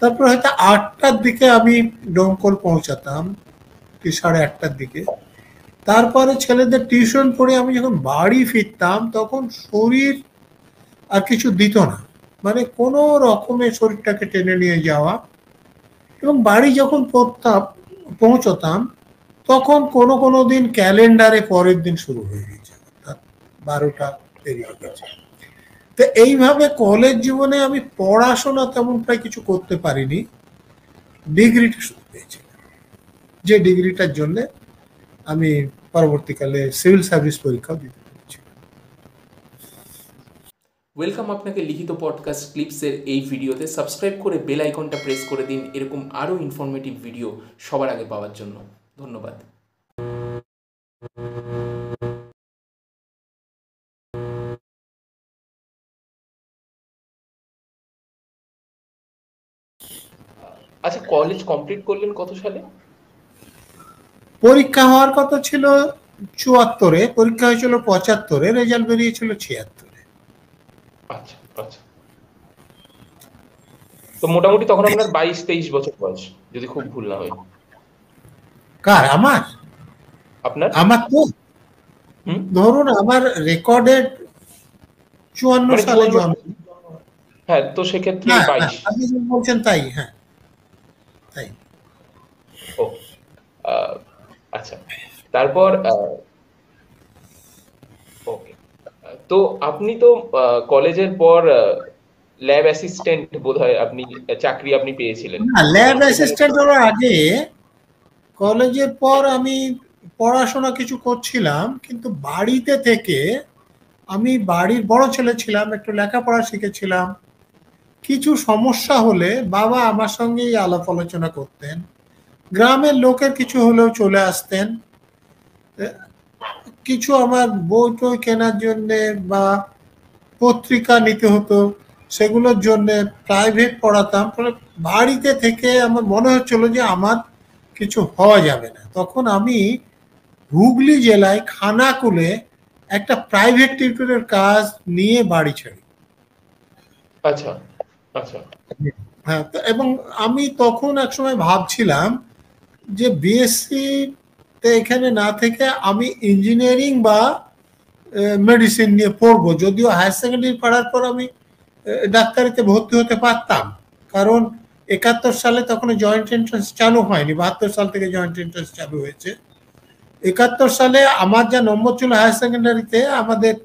তারপর হয়তো 8টার দিকে আমি ডোমকল পৌঁছাতাম, কি 8:30টার দিকে। তারপরে ছেলেদের টিউশন পড়ে আমি যখন বাড়ি ফিরতাম তখন শরীর আর কিছু দিত না, মানে কোনো রকমের শরীরটাকে টেনে নিয়ে যাওয়া। এবং বাড়ি যখন পৌঁছতাম তখন কোনো কোনো দিন ক্যালেন্ডারে পরের দিন শুরু হয়ে গেছে, অর্থাৎ 12টা পেরিয়ে গেছে। তো এইভাবে কলেজ জীবনে আমি পড়াশোনা তেমন প্রায় কিছু করতে পারিনি, ডিগ্রিটা শুরু পেয়েছি, যে ডিগ্রিটার জন্য আমি পরবর্তীকালে সিভিল সার্ভিস পরীক্ষাও দিতে পেরেছি। ওয়েলকাম আপনাকে লিখিত পডকাস্ট ক্লিপসের এই ভিডিওতে। সাবস্ক্রাইব করে বেল আইকনটা প্রেস করে দিন এরকম আরও ইনফরমেটিভ ভিডিও সবার আগে পাওয়ার জন্য। ধন্যবাদ। আচ্ছা, কলেজ কমপ্লিট করলেন কত সালে? পরীক্ষা হওয়ার কথা ছিল 74-এ, পরীক্ষা হয়েছিল 75-এ, রেজাল্ট বেরিয়েছিল 76-এ। আচ্ছা আচ্ছা, তো মোটামুটি তখন আপনার 22-23 বছর বয়স, যদি খুব ভুল না হয়। কার? আমার? আপনার? আমার তো ধরুন আমার রেকর্ডেড 54 সালে জন্ম। হ্যাঁ, তো সেক্ষেত্রে 22। আপনি যে বলছেন তাই, হ্যাঁ তাই। ও আচ্ছা, তারপর ওকে। তো আপনি তো কলেজের পর ল্যাব অ্যাসিস্ট্যান্ট বোধহয় আপনি চাকরি আপনি পেয়েছিলেন। না, ল্যাব অ্যাসিস্ট্যান্ট হওয়ার আগে কলেজের পর আমি পড়াশোনা কিছু করছিলাম, কিন্তু বাড়িতে থেকে আমি বাড়ির বড় ছেলে ছিলাম, একটু লেখাপড়া শিখেছিলাম। কিছু সমস্যা হলে বাবা আমার সঙ্গেই আলাপ আলোচনা করতেন, গ্রামের লোকের কিছু হলেও চলে আসতেন। কিছু আমার বই টই কেনার জন্যে বা পত্রিকা নিতে হতো, সেগুলোর জন্য প্রাইভেট পড়াতাম। বাড়িতে থেকে আমার মনে হচ্ছিল যে আমার কিছু হওয়া যাবে না। তখন আমি হুগলি জেলায় খানাকুলে একটা প্রাইভেট টিউটরের কাজ নিয়ে বাড়ি ছাড়ি। আচ্ছা আচ্ছা, হ্যাঁ, এবং আমি তখন একসময় ভাবছিলাম যে বিএসসি তে এখানে না থেকে আমি ইঞ্জিনিয়ারিং বা মেডিসিন নিয়ে পড়বো। যদিও হায়ার সেকেন্ডারি পড়ার পর আমি ডাক্তারিতে ভর্তি হতে পারতাম, কারণ 71 সালে তখন জয়েন্ট এন্ট্রান্স চালু হয়নি, 72 সাল থেকে জয়েন্ট এন্ট্রান্স চালু হয়েছে। 71 সালে আমার যা নম্বর ছিল হায়ার সেকেন্ডারিতে, আমাদের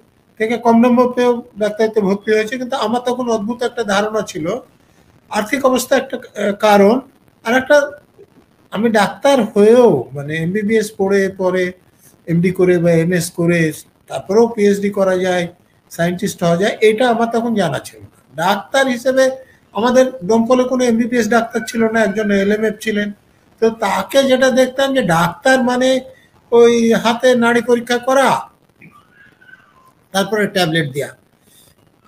থেকে কম নম্বর পেয়েও ডাক্তারিতে ভর্তি হয়েছে। কিন্তু আমার তখন অদ্ভুত একটা ধারণা ছিল, আর্থিক অবস্থা একটা কারণ, আর একটা আমি ডাক্তার হয়েও মানে এমবিবিএস পড়ে পরে এমডি করে বা এমএস করে তারপরেও পিএইচডি করা যায়, সায়েন্টিস্ট হওয়া যায়, এটা আমার তখন জানা ছিল না। ডাক্তার হিসেবে আমাদের দমকলে কোনো এমবিবিএস ডাক্তার ছিল না, একজন এলএমএফ ছিলেন। তো তাকে যেটা দেখতাম যে ডাক্তার মানে ওই হাতে নাড়ি পরীক্ষা করা, তারপরে ট্যাবলেট দেওয়া,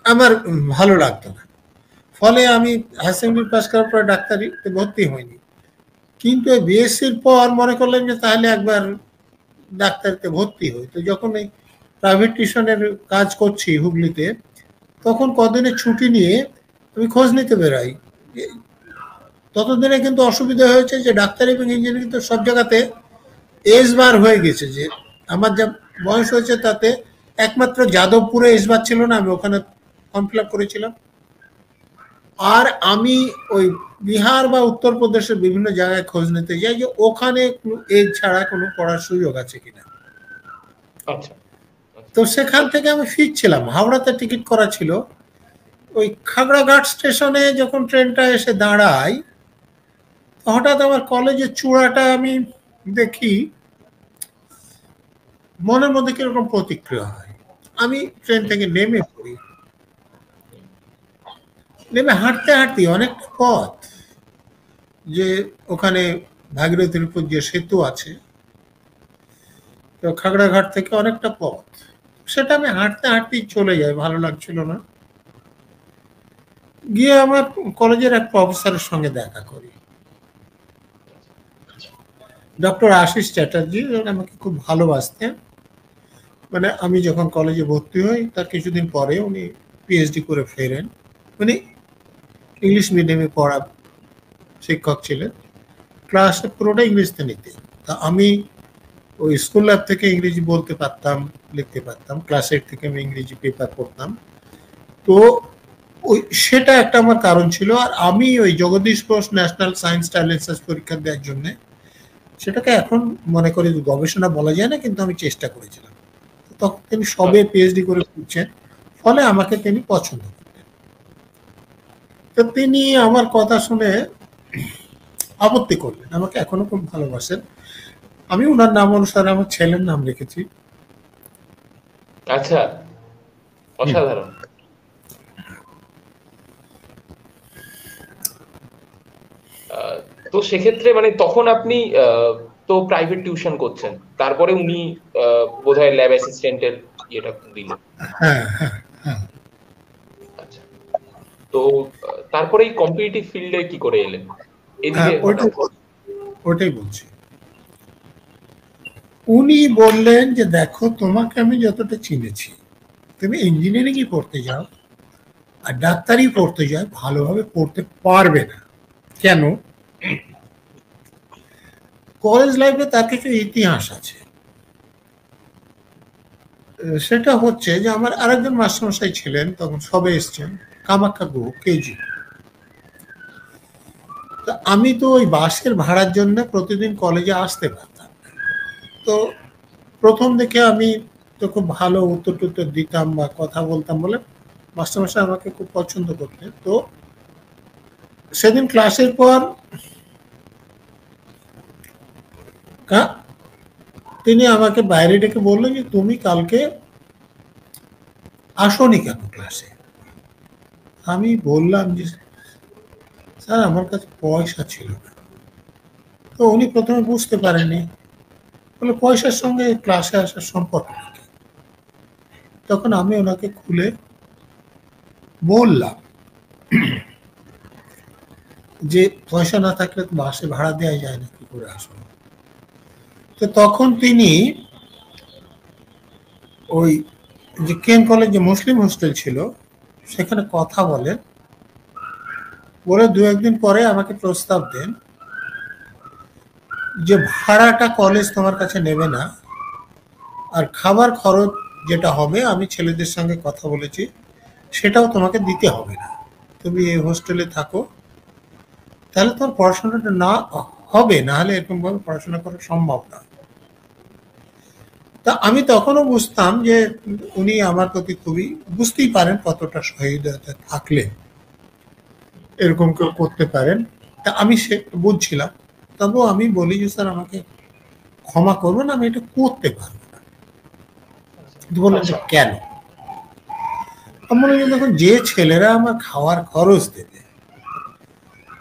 আমার ভালো লাগতো না। ফলে আমি হায়ার সেকেন্ডারি পাস করার পরে ডাক্তারিতে ভর্তি হয়নি। কিন্তু বিএসসির পর মনে করলেন যে তাহলে একবার ডাক্তারিতে ভর্তি হই। তো যখন এই প্রাইভেট টিউশনের কাজ করছি হুগলিতে, তখন কদিনের ছুটি নিয়ে আমি খোঁজ নিতে বেরাই। ততদিনে কিন্তু অসুবিধা হয়েছে যে ডাক্তারি এবং ইঞ্জিনিয়ারিং তো সব জায়গাতে এজ বার হয়ে গেছে। যে আমার যা বয়স হয়েছে তাতে একমাত্র যাদবপুরে এজ বার ছিল না, আমি ওখানে ফর্ম ফিল আপ করেছিলাম। আর আমি ওই বিহার বা উত্তরপ্রদেশের বিভিন্ন জায়গায় খোঁজ নিতে যাই যে ওখানে এজ ছাড়া কোনো পড়ার সুযোগ আছে কিনা। আচ্ছা, তো সেখান থেকে আমি ফিরছিলাম, হাওড়াতে টিকিট করা ছিল। ওই খাগড়াঘাট স্টেশনে যখন ট্রেনটা এসে দাঁড়ায়, হঠাৎ আমার কলেজের চূড়াটা আমি দেখি, মনের মধ্যে কিরকম প্রতিক্রিয়া হয়। আমি ট্রেন থেকে নেমে পড়ি, নেমে হাঁটতে হাঁটতে অনেকটা পথ, যে ওখানে ভাগীরথীর উপর যে সেতু আছে, তো খাগড়াঘাট থেকে অনেকটা পথ, সেটা আমি হাঁটতে হাঁটতেই চলে যাই, ভালো লাগছিল না। গিয়ে আমার কলেজের এক প্রফেসরের সঙ্গে দেখা করি, ডক্টর আশিস চ্যাটার্জি, আমাকে খুব ভালোবাসতেন। মানে আমি যখন কলেজে ভর্তি হই তার কিছুদিন পরে উনি পিএইচডি করে ফেরেন। উনি ইংলিশ মিডিয়ামে পড়া শিক্ষক ছিলেন, ক্লাসে পুরোটা ইংরেজিতে নিতেন। তা আমি ওই স্কুল ল্যাব থেকে ইংরেজি বলতে পারতাম, লিখতে পারতাম, ক্লাস 8 থেকে আমি ইংরেজি পেপার পড়তাম। তো ওই সেটা একটা আমার কারণ ছিল। আর আমি ওই Jagadish Bose national science talent search পরীক্ষা দেওয়ার জন্য, সেটাকে এখন মনে করি গবেষণা বলা যায় না, কিন্তু আমি চেষ্টা করেছিলাম। তখন তিনি সবে পিএইচডি করে ফিরছেন, ফলে আমাকে তিনি পছন্দ করতেন। তো তিনি আমার কথা শুনে আপত্তি করলেন, আমাকে এখনো খুব ভালোবাসেন। আমি ওনার নাম অনুসারে আমার ছেলের নাম রেখেছি। আচ্ছা, অসাধারণ। তো সেক্ষেত্রে মানে তখন আপনি তো প্রাইভেট টিউশন করছেন, তারপরে উনি বোধহয় ল্যাব অ্যাসিস্ট্যান্টের ইয়েটা দিলেন। হ্যাঁ, হ্যাঁ, হ্যাঁ। আচ্ছা, তো তারপরে এই কম্পিটিটিভ ফিল্ডে কি করে এলেন এদিকে হঠাৎ? ওটাই বলছি। উনি বললেন যে দেখো, তোমাকে আমি যতটা চিনেছি, তুমি ইঞ্জিনিয়ারিংই পড়তে যাও আর ডাক্তারি পড়তে যাও, ভালোভাবে পড়তে পারবে না। কেন? কলেজ লাইফে তার কিছু ইতিহাস আছে। সেটা হচ্ছে যে আমার আরেকজন মাস্টারমশাই ছিলেন, তখন সবে এসছেন, কামাখ্যা গুহ কেজি। তো আমি তো ওই বাসের ভাড়ার জন্য প্রতিদিন কলেজে আসতে পারতাম। তো প্রথম দিকে আমি তো খুব ভালো উত্তর টুত্তর দিতাম বা কথা বলতাম বলে মাস্টারমশাই আমাকে খুব পছন্দ করতেন। তো সেদিন ক্লাসের পর তিনি আমাকে বাইরে ডেকে বললেন যে তুমি কালকে আসোনি কেন ক্লাসে? আমি বললাম যে স্যার, আমার কাছে পয়সা ছিল না। তো উনি প্রথমে বুঝতে পারেননি, বলে পয়সার সঙ্গে ক্লাসে আসার সম্পর্ক কি? তখন আমি ওনাকে খুলে বললাম যে পয়সা না থাকলে তো বাসে ভাড়া দেওয়া যায় না, কি করে আসবো? তো তখন তিনি ওই যে কেন কলেজ যে মুসলিম হোস্টেল ছিল সেখানে কথা বলেন, বলে দু একদিন পরে আমাকে প্রস্তাব দেন যে ভাড়াটা কলেজ তোমার কাছে নেবে না, আর খাবার খরচ যেটা হবে আমি ছেলেদের সঙ্গে কথা বলেছি, সেটাও তোমাকে দিতে হবে না। তুমি এই হোস্টেলে থাকো, তাহলে তোমার পড়াশোনাটা না হবে, না হলে এরকম ভাবে পড়াশোনা করা সম্ভব না। তা আমি তখনও বুঝতাম যে উনি আমার প্রতি খুবই, বুঝতেই পারেন কতটা সহৃদয়তা থাকলে এরকম কেউ করতে পারেন। তা আমি সে বুঝছিলাম, তবুও আমি বলি যে স্যার আমাকে ক্ষমা করবেন, আমি এটা করতে পারবো না। বললেন যে কেন? আমি বললাম যে দেখুন, যে ছেলেরা আমার খাওয়ার খরচ দেবে,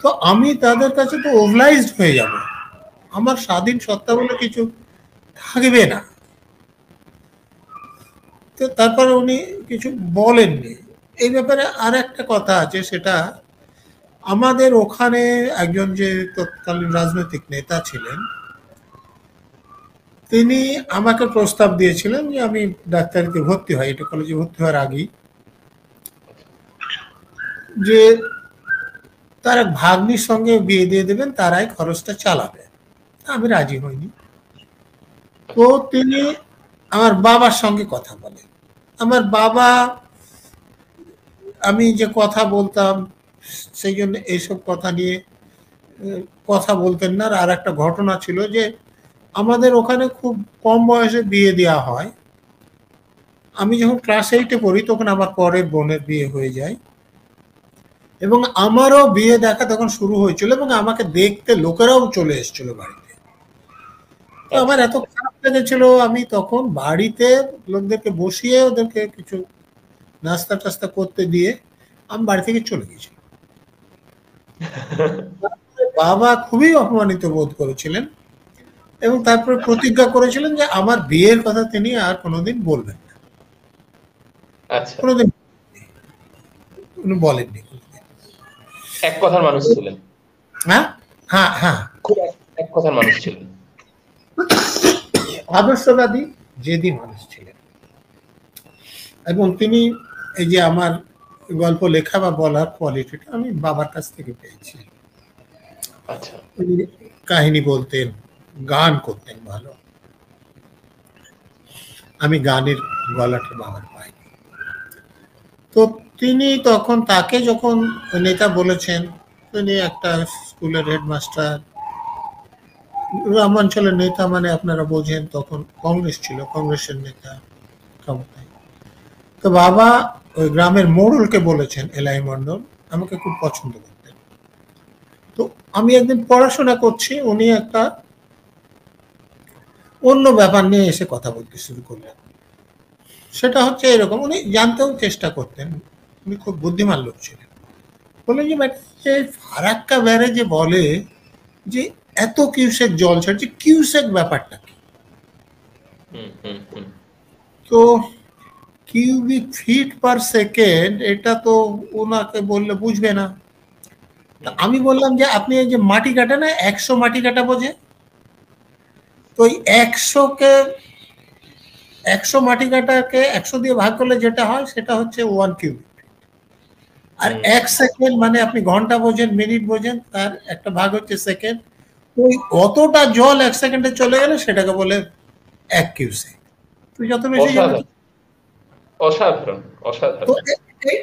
তো আমি তাদের কাছে তো ওভারলাইজড হয়ে যাব, আমার স্বাধীন সত্তা বলে কিছু থাকবে না। তো তারপরে উনি কিছু বলেননি। এই ব্যাপারে আর একটা কথা আছে, সেটা আমাদের ওখানে একজন যে তৎকালীন রাজনৈতিক নেতা ছিলেন, তিনি আমাকে প্রস্তাব দিয়েছিলেন যে আমি ডাক্তারিতে ভর্তি হই, এটা কলেজে ভর্তি হওয়ার আগেই, যে তার এক ভাগ্নির সঙ্গে বিয়ে দিয়ে দেবেন, তারাই খরচটা চালাবে। আমি রাজি হইনি। তো তিনি আমার বাবার সঙ্গে কথা বলেন। আমার বাবা, আমি যে কথা বলতাম সেই জন্য এইসব কথা নিয়ে কথা বলতেন না। আর একটা ঘটনা ছিল যে আমাদের ওখানে খুব কম বয়সে বিয়ে দেওয়া হয়। আমি যখন ক্লাস 8-এ পড়ি তখন আমার পরের বোনের বিয়ে হয়ে যায়, এবং আমারও বিয়ে দেখা তখন শুরু হয়েছিল, এবং আমাকে দেখতে লোকেরাও চলে এসেছিল বাড়িতে। তো আমার এত খারাপ লেগেছিল, আমি তখন বাড়িতে লোকদেরকে বসিয়ে ওদেরকে কিছু নাস্তা টাস্তা করতে দিয়ে আমি বাড়ি থেকে চলে গেছি। বাবা খুবই অপমানিত বোধ করেছিলেন, এবং তারপরে প্রতিজ্ঞা করেছিলেন যে আমার বিয়ের কথা তিনি আর কোনোদিন বলবেন না। আচ্ছা, কোনোদিন উনি বলেননি। এক কথার মানুষ ছিলেন। হ্যাঁ, হ্যাঁ, হ্যাঁ, খুব এক কথার মানুষ ছিলেন। আদর্শবাদী জেদি মানুষ ছিলেন। এবং তিনি এই যে আমার গল্প লেখা বা বলার কোয়ালিটিটা আমি বাবার কাছ থেকে পেয়েছি। আচ্ছা। উনি কাহিনী বলতেন, গান করতেন ভালো। আমি গানের গলাটা বাবার পাইনি। তো তিনি তখন তাকে যখন নেতা বলেছেন, তিনি একটা স্কুলের হেডমাস্টার, গ্রামাঞ্চলের নেতা মানে আপনারা বোঝেন, তখন কংগ্রেস ছিল, কংগ্রেসের নেতা ক্ষমতায়। তো বাবা ওই গ্রামের মোড়লকে বলেছেন, এলাই মন্ডল আমাকে খুব পছন্দ করতেন। তো আমি একদিন পড়াশোনা করছি, উনি একটা অন্য ব্যাপার নিয়ে এসে কথা বলতে শুরু করলেন। সেটা হচ্ছে এরকম, উনি জানতেও চেষ্টা করতেন, উনি খুব বুদ্ধিমান লোক ছিলেন। বললেন যে ফারাক্কা ব্যারেজে বলে যে এত কিউসেক জল ছাড়ছে, কিউসেক ব্যাপারটা কি? তো কিউবিক ফিট পার সেকেন্ড, এটা তো ওনাকে বললে বুঝবে না। আমি বললাম যে আপনি এই যে মাটি কাটা না, 100 মাটি কাটা বোঝে, তো ওই 100 মাটি কাটাকে 100 দিয়ে ভাগ করলে যেটা হয় সেটা হচ্ছে 1 কিউবিক। আর 1 সেকেন্ড মানে আপনি ঘন্টা বোঝেন, মিনিট বোঝেন, তার একটা ভাগ হচ্ছে সেকেন্ড। ওই অতটা জল 1 সেকেন্ডে চলে গেলে সেটাকে বলে 1 কিউসেক। তুই যত বেশি যাবে অসাধারণ, তো অসাধারণ।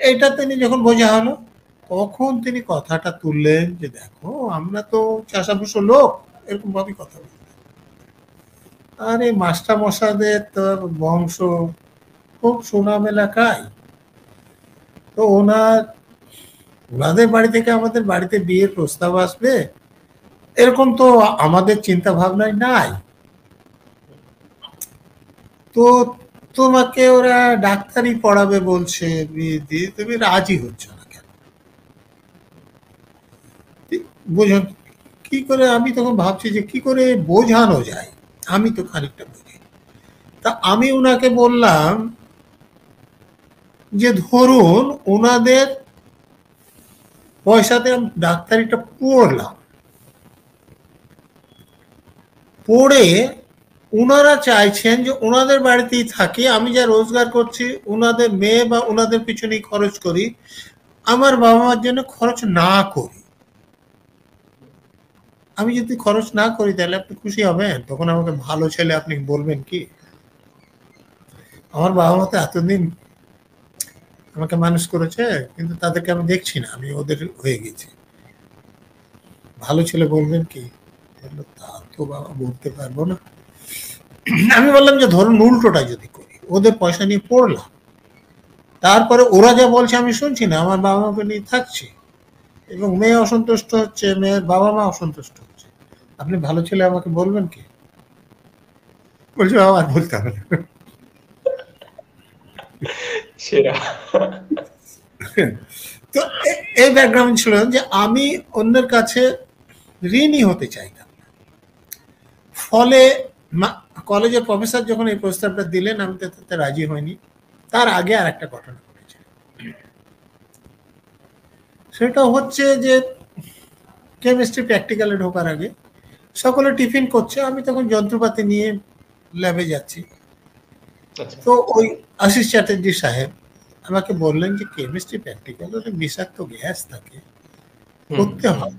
এইটা তিনি যখন বোঝা হলো, তখন তিনি কথাটা তুললেন যে দেখো আমরা তো চাষাভুষো লোক, এরকম ভাবে কথা বলতেন। আর এই মাস্টার মশাদের তোর বংশ খুব সুনাম এলাকায়, তো ওনাদের বাড়ি থেকে আমাদের বাড়িতে বিয়ের প্রস্তাব আসবে, এরকম তো আমাদের চিন্তা ভাবনায় নাই। তো তোমাকে ওরা ডাক্তারি পড়াবে বলছে, বিয়ে দিয়ে তুমি রাজি হচ্ছ না কেন? বোঝান কি করে? আমি তখন ভাবছি যে কি করে বোঝানো যায়, আমি তো খানিকটা বুঝি। তা আমি ওনাকে বললাম যে ধরুন ওনাদের পয়সাতে আমি ডাক্তারিটা পড়লাম, পড়ে ওনারা চাইছেন যে ওনাদের বাড়িতেই থাকি, আমি যা রোজগার করছি ওনাদের মেয়ে বা ওনাদের পিছনেই খরচ করি, আমার বাবা মার জন্য খরচ না করি। আমি যদি খরচ না করি তাহলে আপনি খুশি হবেন? তখন আমাকে ভালো ছেলে আপনি বলবেন কি? আমার বাবা মা তো এতদিন আমাকে মানুষ করেছে, কিন্তু তাদেরকে আমি দেখছি না, আমি ওদের হয়ে গেছি, ভালো ছেলে বলবেন কি? তা তো বাবা বলতে পারবো না। আমি বললাম যে ধরুন উল্টোটা যদি করি, ওদের পয়সা নিয়ে পড়লাম, তারপরে ওরা যা বলছে আমি শুনছি না, আমার বাবা মাকে নিয়ে থাকছি, এবং মেয়ে অসন্তুষ্ট হচ্ছে, মেয়ের বাবা মা অসন্তুষ্ট হচ্ছে, আপনি ভালো ছেলে আমাকে বলবেন কি? বলছে বাবা আর বলতে হবে না। সেরা। তো এই ব্যাকগ্রাউন্ড ছিল যে আমি অন্যের কাছে ঋণী হতে চাইতাম। ফলে কলেজের প্রফেসর যখন এই প্রস্তাবটা দিলেন, আমি তাতে রাজি হয়নি। তার আগে আর একটা ঘটনা ঘটেছে, সেটা হচ্ছে যে কেমিস্ট্রি প্র্যাকটিক্যালে ঢোকার আগে সকলে টিফিন করছে, আমি তখন যন্ত্রপাতি নিয়ে ল্যাবে যাচ্ছি। তো ওই আশিস চ্যাটার্জি সাহেব আমাকে বললেন যে কেমিস্ট্রি প্র্যাকটিক্যাল ওটা বিষাক্ত গ্যাস থাকে, করতে হয়,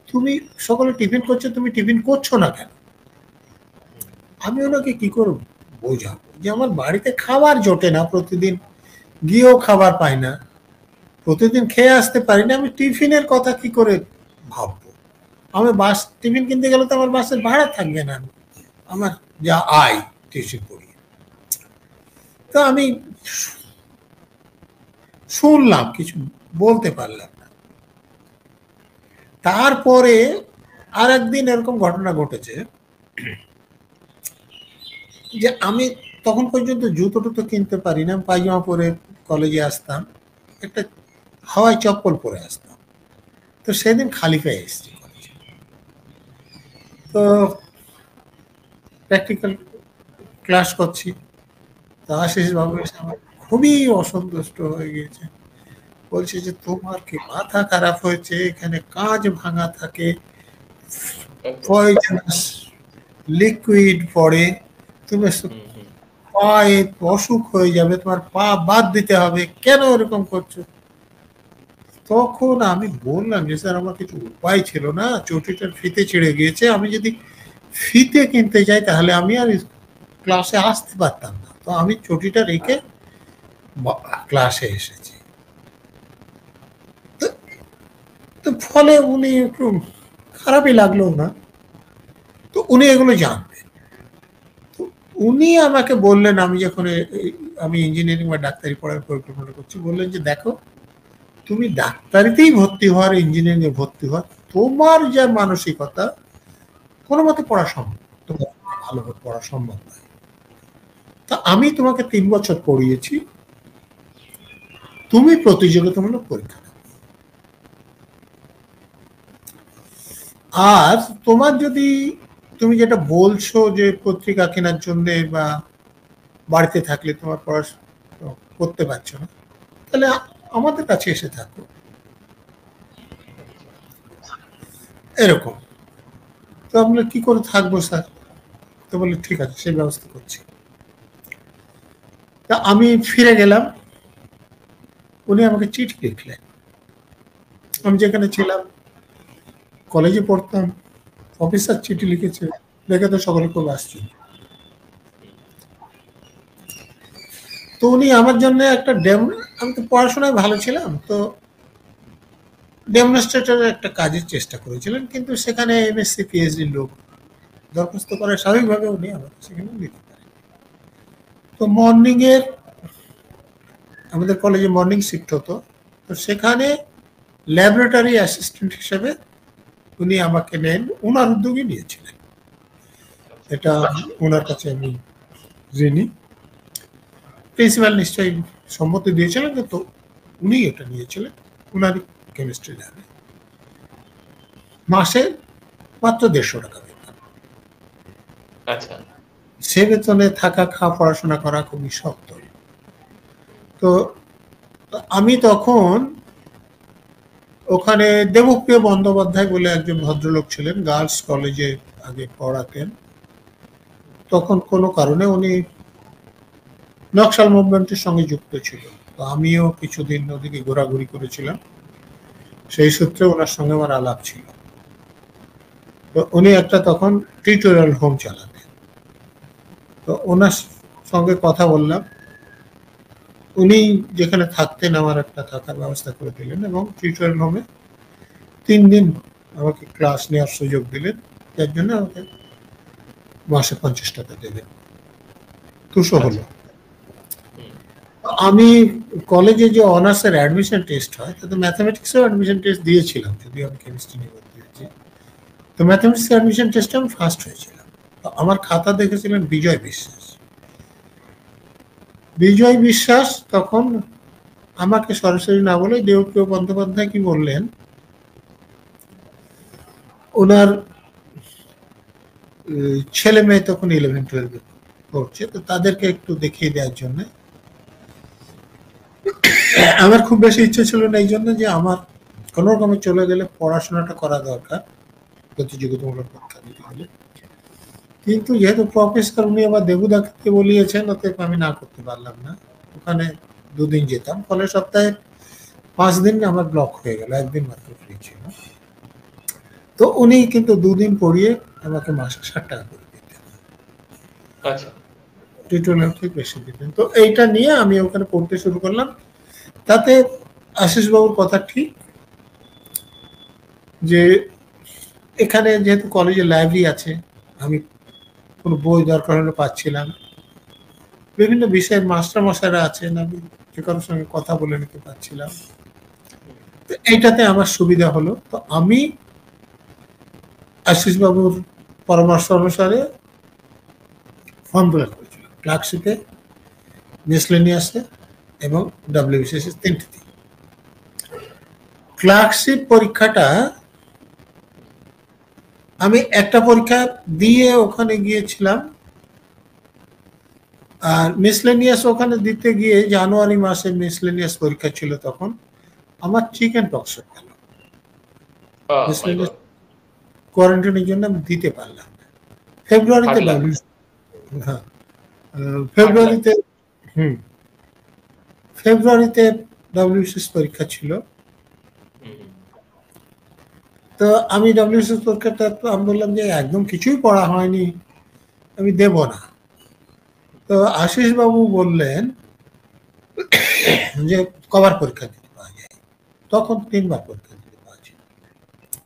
তুমি সকলে টিফিন করছো, তুমি টিফিন করছো না কেন? আমি ওনাকে কি করে বোঝাবো যে আমার বাড়িতে খাবার জোটে না, প্রতিদিন গিয়েও খাবার পাই না, প্রতিদিন খেয়ে আসতে পারি না, আমি টিফিনের কথা কি করে ভাববো? আমি বাস টিফিন কিনতে গেলে তো আমার বাসের ভাড়া থাকবে না, আমার যা আয় টিউশন পড়িয়ে। তো আমি শুনলাম, কিছু বলতে পারলাম না। তারপরে আর একদিন এরকম ঘটনা ঘটেছে যে আমি তখন পর্যন্ত জুতো টুতো কিনতে পারি না, পায়জামা পরে কলেজে আসতাম, একটা হাওয়াই চপ্পল পরে আসতাম। তো সেদিন খালি পায়ে এসেছি কলেজে। তো প্র্যাকটিক্যাল ক্লাস করছি, তো আশিস বাবু এসে আমার খুবই অসন্তুষ্ট হয়ে গিয়েছে, বলছে যে তোমার কি মাথা খারাপ হয়েছে? এখানে কাঁচ ভাঙা থাকে, পয়জনাস লিকুইড পড়ে, তুমি পায়ে অসুখ হয়ে যাবে, তোমার পা বাদ দিতে হবে, কেন এরকম করছো? তখন আমি বললাম যে স্যার আমার কিছু উপায় ছিল না, চটিটার ফিতে ছিঁড়ে গিয়েছে, আমি যদি ফিতে কিনতে যাই তাহলে আমি আর ক্লাসে আসতে পারতাম না, তো আমি চটিটা রেখে ক্লাসে এসেছি। তো ফলে উনি একটু খারাপই লাগলো না, তো উনি এগুলো জানতেন। তো উনি আমাকে বললেন, আমি যখন আমি ইঞ্জিনিয়ারিং বা ডাক্তারি পড়ার পরিকল্পনা করছি, বললেন যে দেখো তুমি ডাক্তারিতেই ভর্তি হওয়ার, ইঞ্জিনিয়ারিং এ ভর্তি হওয়ার, তোমার যা মানসিকতা কোনো মতে পড়া সম্ভব, তোমার ভালোভাবে পড়া সম্ভব নয়। তা আমি তোমাকে 3 বছর পড়িয়েছি, তুমি প্রতিযোগিতামূলক পরীক্ষা দাও, আর তোমার যদি তুমি যেটা বলছো যে পত্রিকা কেনার জন্য বা বাড়িতে থাকলে তোমার পড়াশোনা করতে পারছো না, তাহলে আমাদের কাছে এসে থাকো, এরকম। তো আমরা কি করে থাকবো স্যার? তো বললে ঠিক আছে, সেই ব্যবস্থা করছি। তা আমি ফিরে গেলাম, উনি আমাকে চিঠি লিখলেন, আমি যেখানে ছিলাম কলেজে পড়তাম, অফিসার চিঠি লিখেছে, দেখে তো সকলে খুব আশ্চর্য। তো উনি আমার জন্য একটা আমি তো পড়াশোনায় ভালো ছিলাম, তো ডেমনস্ট্রেটরের একটা কাজের চেষ্টা করেছিলেন, কিন্তু সেখানে এমএসসি পিএইচডি লোক দরখাস্ত করে স্বাভাবিকভাবে উনি আমাকে সেখানে নিতে পারেন। তো মর্নিং এর আমাদের কলেজে মর্নিং শিফট হতো, তো সেখানে ল্যাবরেটরি অ্যাসিস্ট্যান্ট হিসেবে উনি আমাকে নেন, ওনার উদ্যোগে নিয়েছিলেন। এটা ওনার কাছে আমি ঋণী। প্রিন্সিপাল নিশ্চয়ই সম্মতি দিয়েছিলেন, কিন্তু উনি এটা নিয়েছিলেন ওনারই কেমিস্ট্রি ল্যাবে। মাসে মাত্র 150 টাকা বেতন। আচ্ছা, সে বেতনে থাকা, খাওয়া, পড়াশোনা করা খুবই শক্ত। তো আমি তখন ওখানে দেবপ্রিয় বন্দ্যোপাধ্যায় বলে একজন ভদ্রলোক ছিলেন, গার্লস কলেজে আগে পড়াতেন। তখন কোনো কারণে উনি নকশাল মুভমেন্টের সঙ্গে যুক্ত ছিল, তো আমিও কিছুদিন ওদিকে ঘোরাঘুরি করেছিলাম, সেই সূত্রে ওনার সঙ্গে আমার আলাপ ছিল। তো উনি একটা তখন টিউটোরিয়াল হোম চালাতেন, তো ওনার সঙ্গে কথা বললাম, উনি যেখানে থাকতেন আমার একটা থাকার ব্যবস্থা করে দিলেন, এবং টিউটোরিয়াল হোমে 3 দিন আমাকে ক্লাস নেওয়ার সুযোগ দিলেন, যার জন্য আমাকে মাসে 50 টাকা দেবেন, 200 হলো। আমি কলেজে যে অনার্সের অ্যাডমিশন টেস্ট হয়, তাতে ম্যাথামেটিক্সের অ্যাডমিশন টেস্ট দিয়েছিলাম, যদিও আমি কেমিস্ট্রি নিয়ে ভর্তি হয়েছি। তো ম্যাথামেটিক্স অ্যাডমিশন টেস্টে আমি ফার্স্ট হয়েছিলাম। তো আমার খাতা দেখেছিলেন বিজয় বিশ্বাস। বিজয় বিশ্বাস তখন আমাকে সরাসরি না বলে দেবপ্রিয় বন্দ্যোপাধ্যায় কি বললেন, ওনার ছেলে মেয়ে তখন 11-12 পড়ছে, তো তাদেরকে একটু দেখিয়ে দেওয়ার জন্য। আমার খুব বেশি ইচ্ছে ছিল না এই জন্য যে আমার কোনো রকমে চলে গেলে পড়াশোনাটা করা দরকার প্রতিযোগিতামূলক পরীক্ষা দিতে হলে, কিন্তু যেহেতু প্রফেসর উনি আবার দেবুদাকে বলিয়েছেন, অতএব আমি না করতে পারলাম না। ওখানে 2 দিন যেতাম, ফলে সপ্তাহে 5 দিন আমার ব্লক হয়ে গেল, একদিন মাত্র ফ্রি ছিল। তো উনি কিন্তু 2 দিন পড়িয়ে আমাকে মাসে 60 টাকা করে দিতেন, আচ্ছা, টিউটোরিয়াল থেকে বেশি দিতেন। তো এইটা নিয়ে আমি ওখানে পড়তে শুরু করলাম। তাতে আশিস বাবুর কথা ঠিক, যে এখানে যেহেতু কলেজে লাইব্রেরি আছে, আমি কোনো বই দরকার হলে পাচ্ছিলাম, বিভিন্ন বিষয়ের মাস্টার মশাইরা আছেন, আমি যে কারোর সঙ্গে কথা বলে নিতে পারছিলাম। তো এইটাতে আমার সুবিধা হলো। তো আমি আশিস বাবুর পরামর্শ অনুসারে ফর্ম ফিল আপ করেছিলাম ক্লার্কশিপে, মিসলেনিয়াসে এবং ডাব্লিউবিসিএস 3টি। ক্লার্কশিপ পরীক্ষাটা আমি একটা পরীক্ষা দিয়ে ওখানে গিয়েছিলাম, আর মিসলেনিয়াস ওখানে দিতে গিয়ে জানুয়ারি মাসে মিসলেনিয়াস পরীক্ষা ছিল, তখন আমার চিকেন পক্স হয়ে গেল। মিসলেনিয়াস কোয়ারেন্টাইনের জন্য আমি দিতে পারলাম না। ফেব্রুয়ারিতে হ্যাঁ ফেব্রুয়ারিতে ফেব্রুয়ারিতে ডাব্লিউবিসিএস পরীক্ষা ছিল, তো আমি ডব্লিউবিসিএস পরীক্ষাটা আমি বললাম যে একদম কিছুই পড়া হয়নি, আমি দেব না। তো আশিস বাবু বললেন যে কবার পরীক্ষা দিতে পাওয়া যায়, তখন 3বার পরীক্ষা দিতে পাওয়া যায়।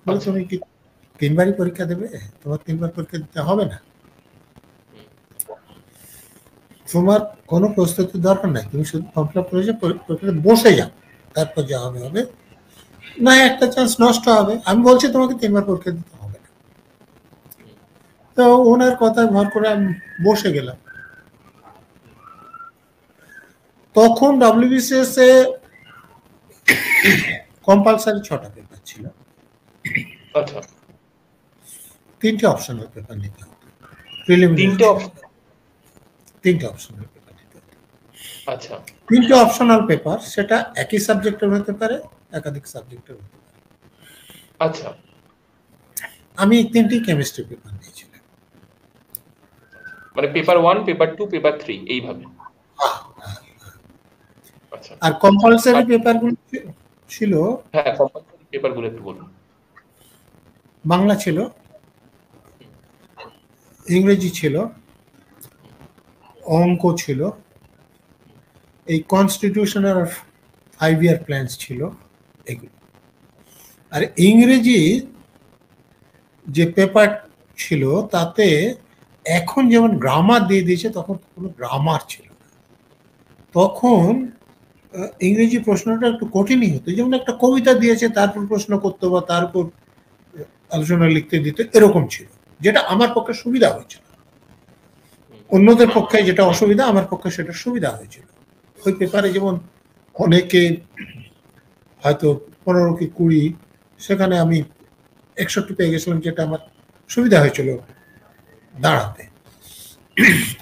বলে তুমি কি 3বারই পরীক্ষা দেবে? তোমার 3বার পরীক্ষা দিতে হবে না, তোমার কোনো প্রস্তুতির দরকার নাই, তুমি শুধু ফর্ম ফিল আপ করেছো, পরীক্ষাতে বসে যাও, তারপর যা হবে হবে, না একটা চান্স নষ্ট হবে। আমি বলছি তোমাকে 3বার পরীক্ষা দিতে হবে না। তো ওনার কথায় ভর করে আমি বসে গেলাম। তখন ডব্লিউবিসিএস এ কম্পালসারি 6টা পেপার ছিল, আচ্ছা 3টে অপশনাল পেপার নিতে হতো। প্রিলিমিনারি 3টে অপশনাল পেপার নিতে হতো। আচ্ছা 3টে অপশনাল পেপার, সেটা একই সাবজেক্টের হতে পারে, একাধিক সাবজেক্টের হতে পারে। আচ্ছা আমি 3টি কেমিস্ট্রি পেপার নিয়েছিলাম। মানে পেপার 1, পেপার 2, পেপার 3 এইভাবে। আচ্ছা আর কম্পালসারি পেপারগুলো ছিল, হ্যাঁ কম্পালসারি পেপারগুলো একটু বলুন। বাংলা ছিল, ইংরেজি ছিল, অঙ্ক ছিল, এই কনস্টিটিউশন আর 5 ইয়ার প্ল্যানস ছিল এগুলো। আর ইংরেজি যে পেপার ছিল তাতে এখন যেমন গ্রামার দিয়ে দিয়েছে, তখন কোনো গ্রামার ছিল না। তখন ইংরেজি প্রশ্নটা একটু কঠিনই হতো, যেমন একটা কবিতা দিয়েছে তারপর প্রশ্ন করতে বা তারপর আলোচনা লিখতে দিতে, এরকম ছিল, যেটা আমার পক্ষে সুবিধা হয়েছিল। অন্যদের পক্ষে যেটা অসুবিধা, আমার পক্ষে সেটা সুবিধা হয়েছিল। ওই পেপারে যেমন অনেকে হয়তো 15 কি 20, সেখানে আমি 61 পেয়ে গেছিলাম, যেটা আমার সুবিধা হয়েছিল দাঁড়াতে।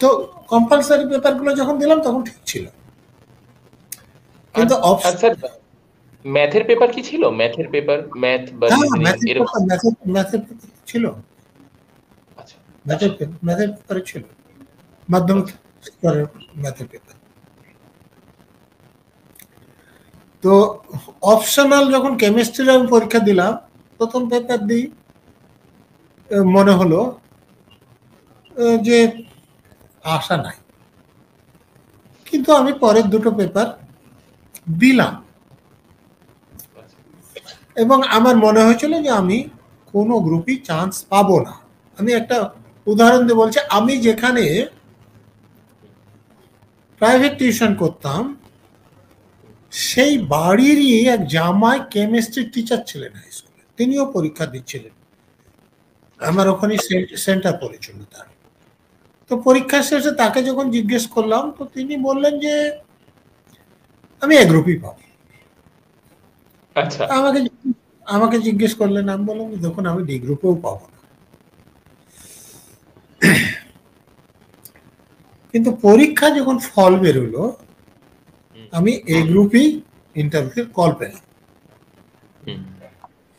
তো কম্পালসারি পেপারগুলো যখন দিলাম তখন ঠিক ছিল, কিন্তু স্যার ম্যাথের পেপার কি ছিল? ম্যাথের পেপার, ম্যাথ বা রিজনিং এরকম? ম্যাথের পেপার ছিল, আচ্ছা ম্যাথের পেপারে ছিল, মাধ্যমিক স্তরের ম্যাথের পেপার। তো অপশনাল যখন কেমিস্ট্রির আমি পরীক্ষা দিলাম, প্রথম পেপার দিই, মনে হলো যে আশা নাই, কিন্তু আমি পরের দুটো পেপার দিলাম এবং আমার মনে হয়েছিল যে আমি কোনো গ্রুপই চান্স পাবো না। আমি একটা উদাহরণ দিয়ে বলছি, আমি যেখানে প্রাইভেট টিউশন করতাম, সেই বাড়িরই এক জামাই কেমিস্ট্রি টিচার ছিলেন হাই স্কুলে, তিনিও পরীক্ষা দিচ্ছিলেন, আমার ওখানে সেন্টার পড়েছিল তার। তো পরীক্ষা শেষে তাকে যখন জিজ্ঞেস করলাম, তো তিনি বললেন যে আমি এ গ্রুপই পাবো। আচ্ছা আমাকে জিজ্ঞেস করলেন, আমি বললাম দেখুন আমি ডি গ্রুপেও পাবো না। কিন্তু পরীক্ষা যখন ফল বেরোলো, আমি এ গ্রুপেই ইন্টারভিউ কল পেলাম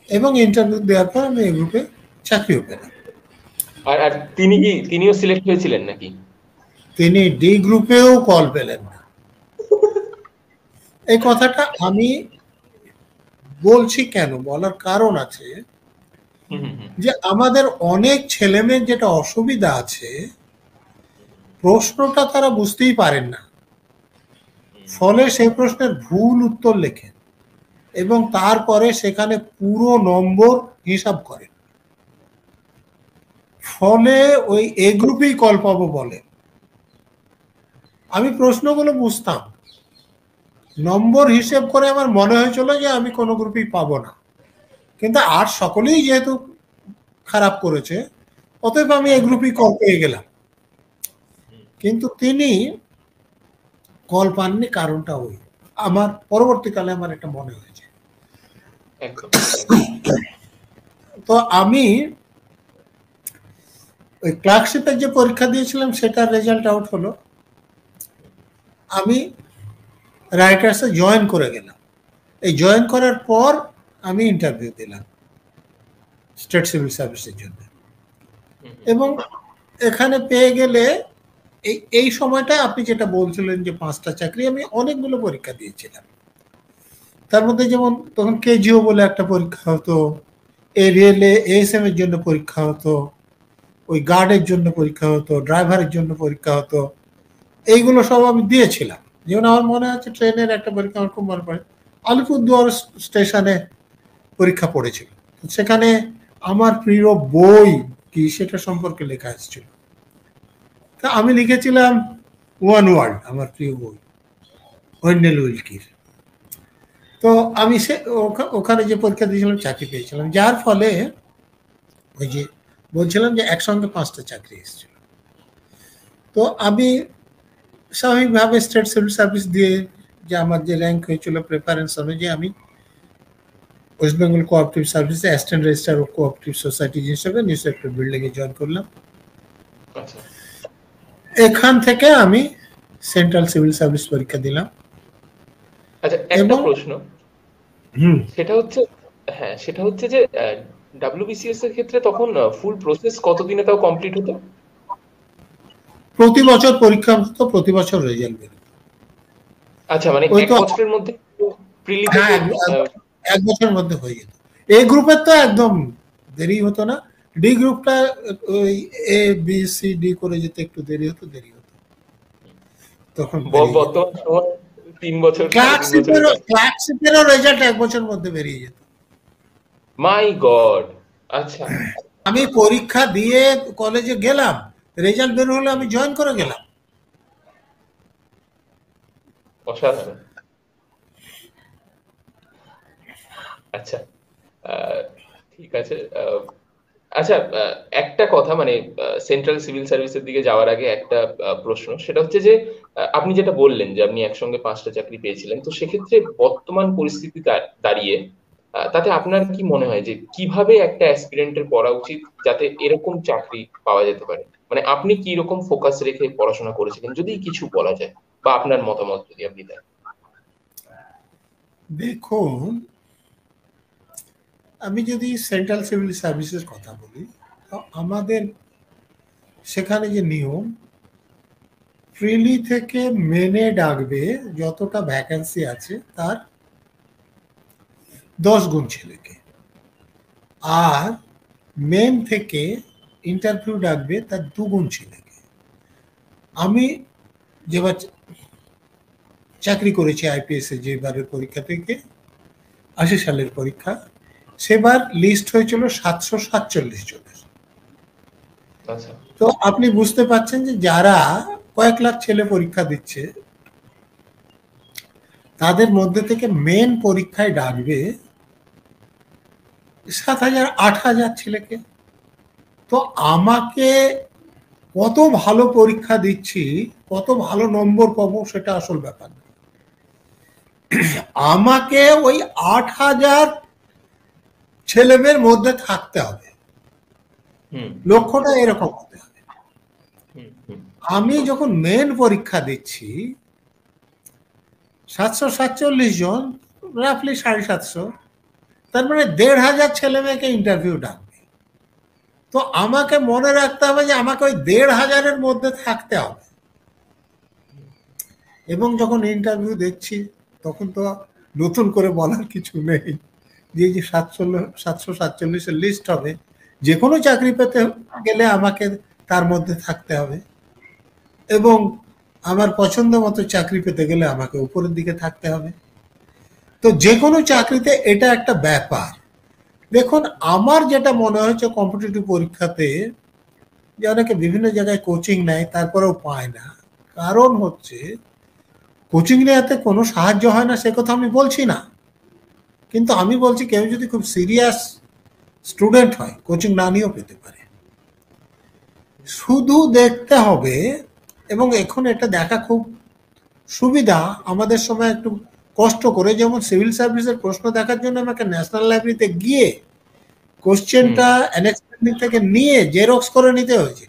এবং ইন্টারভিউ দেওয়ার পর আমি এ গ্রুপে চাকরিও পেলাম। আর তিনিও সিলেক্ট হয়েছিলেন নাকি? তিনি ডি গ্রুপেও কল পেলেন না। এই কথাটা আমি বলছি কেন, বলার কারণ আছে যে আমাদের অনেক ছেলেমেয়ের যেটা অসুবিধা আছে, প্রশ্নটা তারা বুঝতেই পারেন না, ফলে সেই প্রশ্নের ভুল উত্তর লেখেন এবং তারপরে সেখানে পুরো নম্বর হিসাব করেন, ফলে ওই এ গ্রুপেই কল পাবো বলে। আমি প্রশ্নগুলো বুঝতাম, নম্বর হিসেব করে আমার মনে হয়েছিল যে আমি কোনো গ্রুপেই পাবো না, কিন্তু আর সকলেই যেহেতু খারাপ করেছে, অতএব আমি এ গ্রুপেই কল পেয়ে গেলাম। কিন্তু তিনি কল পাননি, কারণটা ওই আমার পরবর্তীকালে আমার এটা মনে হয়েছে। তো আমি ওই ক্লার্কশিপের যে পরীক্ষা দিয়েছিলাম সেটার রেজাল্ট আউট হলো, আমি রাইটার্সে জয়েন করে গেলাম। এই জয়েন করার পর আমি ইন্টারভিউ দিলাম স্টেট সিভিল সার্ভিসের জন্য, এবং এখানে পেয়ে গেলে এই সময়টা আপনি যেটা বলছিলেন যে 5টা চাকরি, আমি অনেকগুলো পরীক্ষা দিয়েছিলাম। তার মধ্যে যেমন তখন কেজিও বলে একটা পরীক্ষা হতো, এই রেলে এএসএম এর জন্য পরীক্ষা হতো, ওই গার্ডের জন্য পরীক্ষা হতো, ড্রাইভারের জন্য পরীক্ষা হতো, এইগুলো সব আমি দিয়েছিলাম। যেমন আমার মনে আছে ট্রেনের একটা পরীক্ষা আমার খুব মনে পড়ে, আলিপুরদুয়ার স্টেশনে পরীক্ষা পড়েছিল, সেখানে আমার প্রিয় বই কি সেটা সম্পর্কে লেখা এসেছিল। তা আমি লিখেছিলাম ওয়ান ওয়ার্ল্ড, আমার প্রিয় বই ওয়েন্ডেল উইলকির। তো আমি ওখানে যে পরীক্ষা দিয়েছিলাম চাকরি পেয়েছিলাম, যার ফলে ওই যে বলছিলাম যে একসঙ্গে 5টা চাকরি এসেছিল। তো আমি স্বাভাবিকভাবে স্টেট সিভিল সার্ভিস দিয়ে যে আমার যে র্যাঙ্ক হয়েছিল প্রেফারেন্স অনুযায়ী আমি ওয়েস্ট বেঙ্গল কোঅপারেটিভ সার্ভিসে অ্যাসিস্ট্যান্ট রেজিস্ট্রার ও কোঅপারেটিভ সোসাইটি হিসেবে নিউ সেক্টর বিল্ডিং এ জয়েন করলাম। এখান থেকে আমি সেন্ট্রাল সিভিল সার্ভিস পরীক্ষা দিলাম। আচ্ছা, একটা প্রশ্ন, সেটা হচ্ছে যে ডাব্লিউবিসিএস এর ক্ষেত্রে তখন ফুল প্রসেস কতদিনে তাও কমপ্লিট হতো? প্রতি বছর পরীক্ষা হতো, প্রতি বছর রেজাল্ট বের হতো। আচ্ছা, মানে এক বছরের মধ্যে প্রিলি থেকে এক বছরের মধ্যে হয়ে যেত। এ গ্রুপের তো একদম দেরি হতো না, ডি গ্রুপটা ওই এ বি সি ডি করে যেতে একটু দেরি হতো। তখন বর্তমান সময় 3 বছর, ক্লার্কশিপেরও রেজাল্ট এক বছরের মধ্যে বেরিয়ে যেত। মাই গড। আচ্ছা, আমি পরীক্ষা দিয়ে কলেজে গেলাম, রেজাল্ট বের হলে আমি জয়েন করে গেলাম। অসাধারণ। আচ্ছা, ঠিক আছে। আচ্ছা, একটা কথা, মানে সেন্ট্রাল সিভিল সার্ভিসের দিকে যাওয়ার আগে একটা প্রশ্ন, সেটা হচ্ছে যে আপনি যেটা বললেন যে আপনি একসঙ্গে 5টা চাকরি পেয়েছিলেন, তো সেক্ষেত্রে বর্তমান পরিস্থিতি দাঁড়িয়ে তাতে আপনার কি মনে হয় যে কিভাবে একটা অ্যাসপিরেন্টের পড়া উচিত যাতে এরকম চাকরি পাওয়া যেতে পারে? মানে আপনি কি রকম ফোকাস রেখে পড়াশোনা করেছিলেন, যদি কিছু বলা যায়, বা আপনার মতামত যদি আপনি দেন। দেখুন, আমি যদি সেন্ট্রাল সিভিল সার্ভিসের কথা বলি, তো আমাদের সেখানে যে নিয়ম, প্রিলি থেকে মেনে ডাকবে যতটা ভ্যাকেন্সি আছে তার 10 গুণ ছেলেকে, আর মেন থেকে ইন্টারভিউ ডাকবে তার 2 গুণ ছেলেকে। আমি যেবার চাকরি করেছি আইপিএস এ, যেবারের পরীক্ষা থেকে 80 সালের পরীক্ষা, সেবার লিস্ট হয়েছিল 747 জনের। তো আপনি বুঝতে পারছেন যে যারা কয়েক লাখ ছেলে পরীক্ষা দিচ্ছে, তাদের মধ্যে থেকে মেন পরীক্ষায় ডাকবে 7,000 8,000 ছেলেকে। তো আমাকে কত ভালো পরীক্ষা দিচ্ছি, কত ভালো নম্বর পাবো সেটা আসল ব্যাপার না। আমাকে ওই 8,000 ছেলেমেয়ের মধ্যে থাকতে হবে, লক্ষ্যটা এরকম হতে হবে। আমি যখন মেন পরীক্ষা দিচ্ছি 747 জন, রাফলি 750, তার মানে 1,500 ছেলে মেয়েকে ইন্টারভিউ ডাকবে। তো আমাকে মনে রাখতে হবে যে আমাকে ওই 1,500-এর মধ্যে থাকতে হবে। এবং যখন ইন্টারভিউ দিচ্ছি তখন তো নতুন করে বলার কিছু নেই, যে 747-এর লিস্ট হবে, যে কোনো চাকরি পেতে গেলে আমাকে তার মধ্যে থাকতে হবে, এবং আমার পছন্দ মতো চাকরি পেতে গেলে আমাকে উপরের দিকে থাকতে হবে। তো যে কোনো চাকরিতে এটা একটা ব্যাপার। দেখুন, আমার যেটা মনে হয়েছে কম্পিটিটিভ পরীক্ষাতে, যে অনেকে বিভিন্ন জায়গায় কোচিং নেয় তারপরেও পায় না, কারণ হচ্ছে কোচিং নেওয়াতে কোনো সাহায্য হয় না, সে কথা আমি বলছি না, কিন্তু আমি বলছি কেউ যদি খুব সিরিয়াস স্টুডেন্ট হয় কোচিং না নিয়েও পেতে পারে। শুধু দেখতে হবে, এবং এখন এটা দেখা খুব সুবিধা, আমাদের সময় একটু কষ্ট করে, যেমন সিভিল সার্ভিসের প্রশ্ন দেখার জন্য আমাকে ন্যাশনাল লাইব্রেরিতে গিয়ে কোশ্চেনটা অ্যানেক্স থেকে নিয়ে জেরক্স করে নিতে হয়েছে।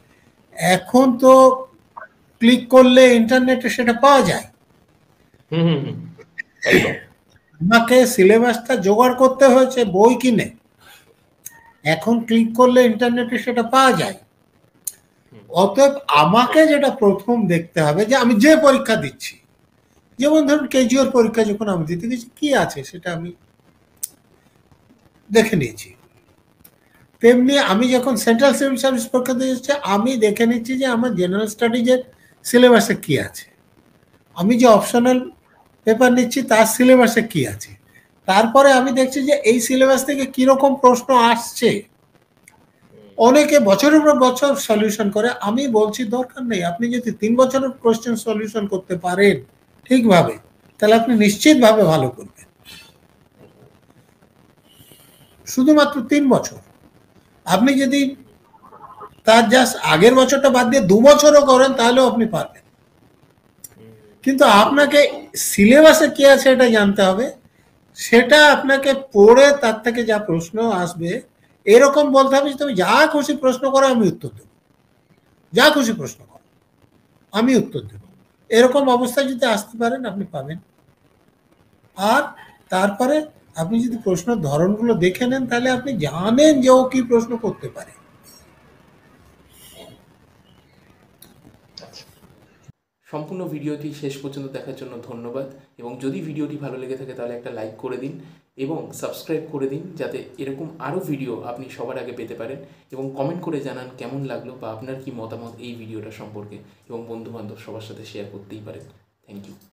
এখন তো ক্লিক করলে ইন্টারনেটে সেটা পাওয়া যায়। আমাকে সিলেবাসটা জোগাড় করতে হয়েছে বই কিনে, এখন ক্লিক করলে ইন্টারনেটে সেটা পাওয়া যায়। অতএব আমাকে যেটা প্রথম দেখতে হবে, যে আমি যে পরীক্ষা দিচ্ছি, যেমন ধরুন কেজিওর পরীক্ষা যখন আমি দিতে গেছি, কি আছে সেটা আমি দেখে নিয়েছি, তেমনি আমি যখন সেন্ট্রাল সিভিল সার্ভিস পরীক্ষা দিয়ে যাচ্ছি, আমি দেখে নিচ্ছি যে আমার জেনারেল স্টাডিজের সিলেবাসে কি আছে, আমি যে অপশনাল পেপার নিচ্ছি তার সিলেবাসে কি আছে, তারপরে আমি দেখছি যে এই সিলেবাস থেকে কিরকম প্রশ্ন আসছে। অনেকে বছরের পর বছর সলিউশন করে, আমি বলছি দরকার নেই, আপনি যদি 3 বছরের কোশ্চেন সলিউশন করতে পারেন ঠিকভাবে, তাহলে আপনি নিশ্চিতভাবে ভালো করবেন। শুধুমাত্র 3 বছর, আপনি যদি তার জাস্ট আগের বছরটা বাদ দিয়ে 2 বছরও করেন তাহলেও আপনি পারবেন। কিন্তু আপনাকে সিলেবাসে কি আছে এটা জানতে হবে, সেটা আপনাকে পড়ে তার থেকে যা প্রশ্ন আসবে এরকম বলতে হবে যে তুমি যা খুশি প্রশ্ন করো আমি উত্তর দেব, যা খুশি প্রশ্ন করো আমি উত্তর দেব, এরকম অবস্থায় যদি আসতে পারেন আপনি পাবেন। আর তারপরে আপনি যদি প্রশ্নের ধরনগুলো দেখে নেন তাহলে আপনি জানেন যে ও কি প্রশ্ন করতে পারে। সম্পূর্ণ ভিডিওটি শেষ পর্যন্ত দেখার জন্য ধন্যবাদ, এবং যদি ভিডিওটি ভালো লেগে থাকে তাহলে একটা লাইক করে দিন এবং সাবস্ক্রাইব করে দিন, যাতে এরকম আরও ভিডিও আপনি সবার আগে পেতে পারেন। এবং কমেন্ট করে জানান কেমন লাগলো বা আপনার কি মতামত এই ভিডিওটা সম্পর্কে, এবং বন্ধুবান্ধব সবার সাথে শেয়ার করতেই পারেন। Thank you.